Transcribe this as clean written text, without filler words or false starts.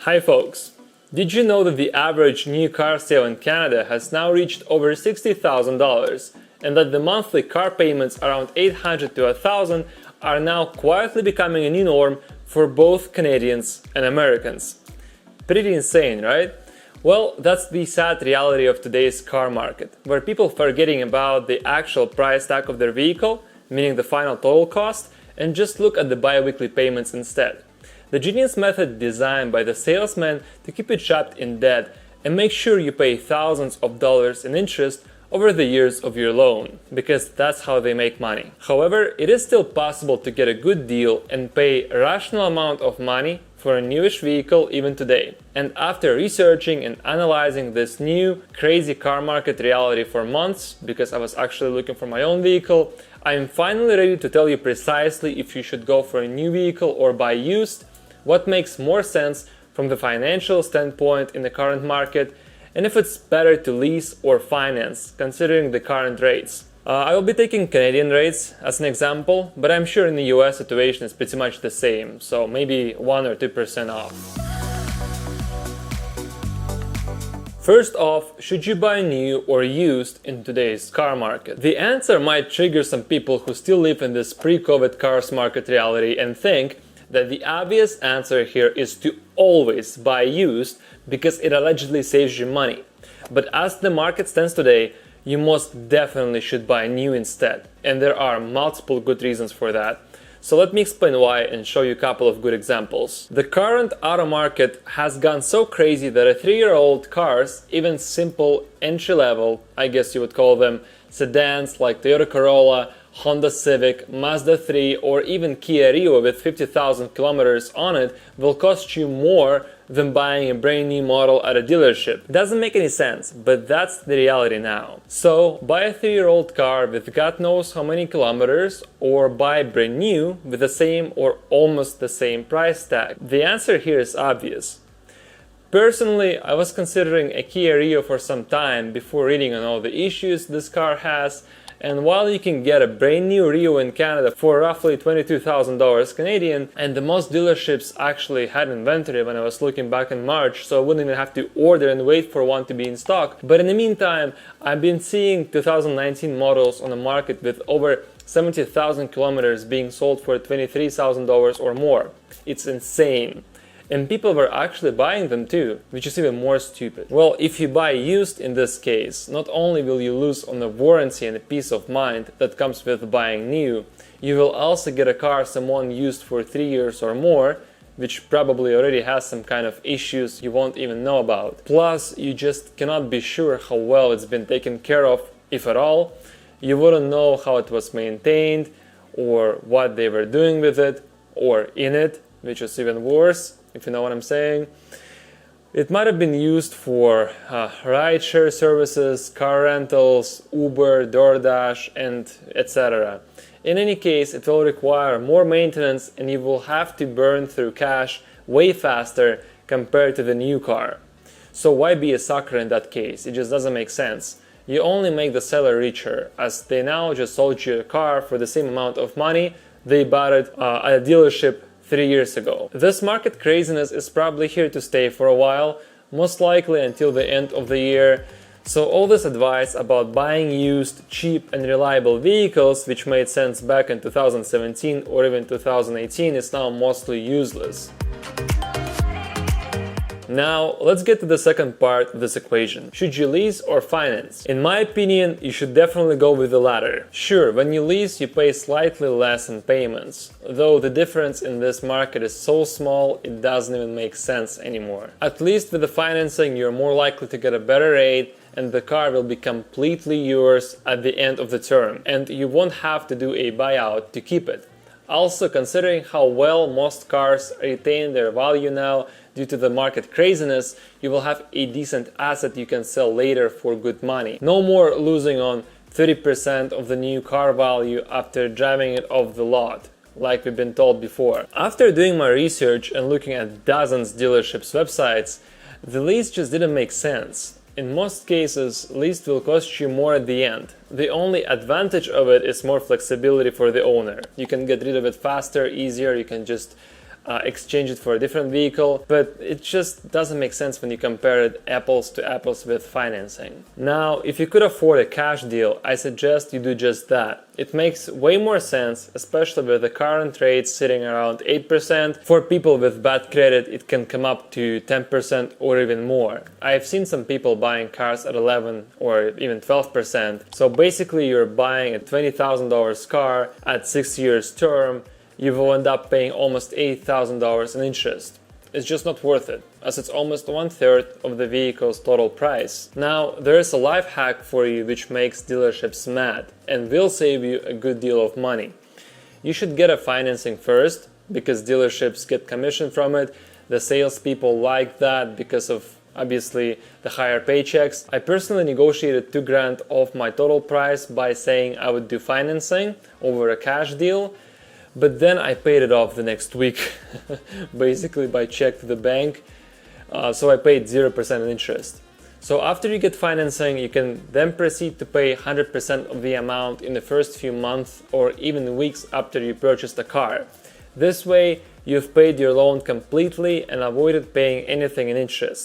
Hi folks! Did you know that the average new car sale in Canada has now reached over $60,000 and that the monthly car payments around $800 to $1,000 are now quietly becoming a new norm for both Canadians and Americans? Pretty insane, right? Well, that's the sad reality of today's car market, where people are forgetting about the actual price tag of their vehicle, meaning the final total cost, and just look at the bi-weekly payments instead. The genius method designed by the salesman to keep you trapped in debt and make sure you pay thousands of dollars in interest over the years of your loan, because that's how they make money. However, it is still possible to get a good deal and pay a rational amount of money for a newish vehicle even today. And after researching and analyzing this new crazy car market reality for months, because I was actually looking for my own vehicle, I am finally ready to tell you precisely if you should go for a new vehicle or buy used, what makes more sense from the financial standpoint in the current market, and if it's better to lease or finance, considering the current rates. I will be taking Canadian rates as an example, but I'm sure in the US situation is pretty much the same, so maybe 1 or 2% off. First off, should you buy new or used in today's car market? The answer might trigger some people who still live in this pre-COVID cars market reality and think that the obvious answer here is to always buy used because it allegedly saves you money. But as the market stands today, you most definitely should buy new instead. And there are multiple good reasons for that. So let me explain why and show you a couple of good examples. The current auto market has gone so crazy that a 3-year-old cars, even simple entry-level, I guess you would call them, sedans like Toyota Corolla, Honda Civic, Mazda 3 or even Kia Rio with 50,000 kilometers on it will cost you more than buying a brand new model at a dealership. It doesn't make any sense, but that's the reality now. So buy a 3-year-old car with God knows how many kilometers, or buy brand new with the same or almost the same price tag. The answer here is obvious. Personally, I was considering a Kia Rio for some time before reading on all the issues this car has, and while you can get a brand new Rio in Canada for roughly $22,000 Canadian, and the most dealerships actually had inventory when I was looking back in March, so I wouldn't even have to order and wait for one to be in stock. But in the meantime, I've been seeing 2019 models on the market with over 70,000 kilometers being sold for $23,000 or more. It's insane. And people were actually buying them too, which is even more stupid. Well, if you buy used in this case, not only will you lose on the warranty and the peace of mind that comes with buying new, you will also get a car someone used for 3 years or more, which probably already has some kind of issues you won't even know about. Plus, you just cannot be sure how well it's been taken care of, if at all. You wouldn't know how it was maintained, or what they were doing with it, or in it, which is even worse, if you know what I'm saying. It might have been used for rideshare services, car rentals, Uber, DoorDash, and etc. In any case, it will require more maintenance and you will have to burn through cash way faster compared to the new car. So why be a sucker in that case? It just doesn't make sense. You only make the seller richer, as they now just sold you a car for the same amount of money they bought it at a dealership 3 years ago. This market craziness is probably here to stay for a while, most likely until the end of the year. So all this advice about buying used, cheap and reliable vehicles, which made sense back in 2017 or even 2018, is now mostly useless. Now, let's get to the second part of this equation. Should you lease or finance? In my opinion, you should definitely go with the latter. Sure, when you lease, you pay slightly less in payments, though the difference in this market is so small it doesn't even make sense anymore. At least with the financing, you're more likely to get a better rate and the car will be completely yours at the end of the term, and you won't have to do a buyout to keep it. Also, considering how well most cars retain their value now due to the market craziness, you will have a decent asset you can sell later for good money. No more losing on 30% of the new car value after driving it off the lot, like we've been told before. After doing my research and looking at dozens dealerships' websites, the lease just didn't make sense. In most cases, lease will cost you more at the end. The only advantage of it is more flexibility for the owner. You can get rid of it faster, easier, you can just exchange it for a different vehicle, but it just doesn't make sense when you compare it apples to apples with financing. Now, if you could afford a cash deal, I suggest you do just that. It makes way more sense, especially with the current rates sitting around 8%. For people with bad credit, it can come up to 10% or even more. I've seen some people buying cars at 11 or even 12%. So basically you're buying a $20,000 car at 6 years term, you will end up paying almost $8,000 in interest. It's just not worth it, as it's almost 1/3 of the vehicle's total price. Now, there is a life hack for you which makes dealerships mad and will save you a good deal of money. You should get a financing first, because dealerships get commission from it. The salespeople like that because of obviously the higher paychecks. I personally negotiated $2,000 off my total price by saying I would do financing over a cash deal. But then I paid it off the next week, basically by check to the bank. So I paid 0% in interest. So after you get financing, you can then proceed to pay 100% of the amount in the first few months or even weeks after you purchase the car. This way, you've paid your loan completely and avoided paying anything in interest.